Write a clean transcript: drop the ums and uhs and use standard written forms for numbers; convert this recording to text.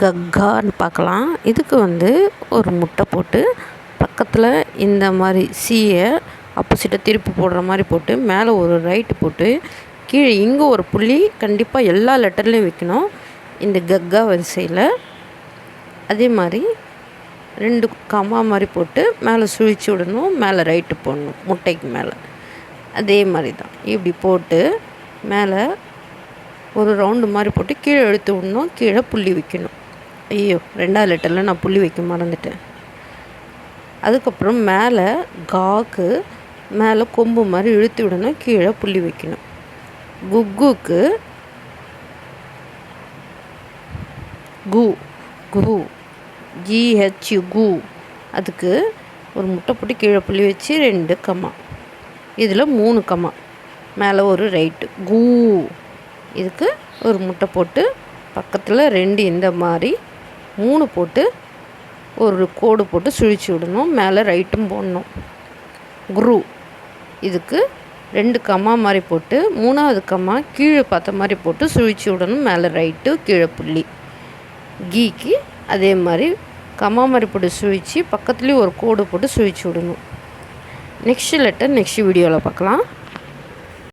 கக்கான்னு பார்க்கலாம். இதுக்கு ஒரு முட்டை போட்டு பக்கத்தில் இந்த மாதிரி சியை ஆப்போசிட்டாக திருப்பி போடுற மாதிரி போட்டு மேலே ஒரு ரைட்டு போட்டு கீழே இங்கே ஒரு புள்ளி கண்டிப்பாக எல்லா லெட்டர்லேயும் வைக்கணும். இந்த கக்கா வரிசையில் அதே மாதிரி 2 கம்மா மாதிரி போட்டு மேலே சுழிச்சு விடணும். மேலே ரைட்டு போடணும் முட்டைக்கு மேலே. அதே மாதிரி தான் இப்படி போட்டு மேலே ஒரு ரவுண்டு மாதிரி போட்டு கீழே இழுத்து விடணும். கீழே புள்ளி வைக்கணும். ஐயோ 2வது லெட்டரில் நான் புள்ளி வைக்க மறந்துட்டேன். அதுக்கப்புறம் மேலே காக்கு மேலே கொம்பு மாதிரி இழுத்து விடணும். கீழே புள்ளி வைக்கணும். குக்குக்கு கு கு ஜிஹெச் கு அதுக்கு ஒரு முட்டை போட்டு கீழே புள்ளி வச்சு 2 கம்மா. இதில் 3 கம்மா மேலே ஒரு ரைட்டு கூ. இதுக்கு ஒரு முட்டை போட்டு பக்கத்தில் 2 இந்த மாதிரி 3 போட்டு ஒரு கோடு போட்டு சுழிச்சு விடணும். மேலே ரைட்டும் போடணும். குரு இதுக்கு 2 கம்மா மாதிரி போட்டு 3வது கம்மா கீழே பார்த்த மாதிரி போட்டு சுழிச்சு விடணும். மேலே ரைட்டு கீழே புள்ளி. கீக்கு அதே மாதிரி கம்மா மாதிரி போட்டு சுழிச்சு பக்கத்துலேயும் ஒரு கோடு போட்டு சுழிச்சு விடணும். நெக்ஸ்ட் லெட்டர் நெக்ஸ்ட் வீடியோவில் பார்க்கலாம்.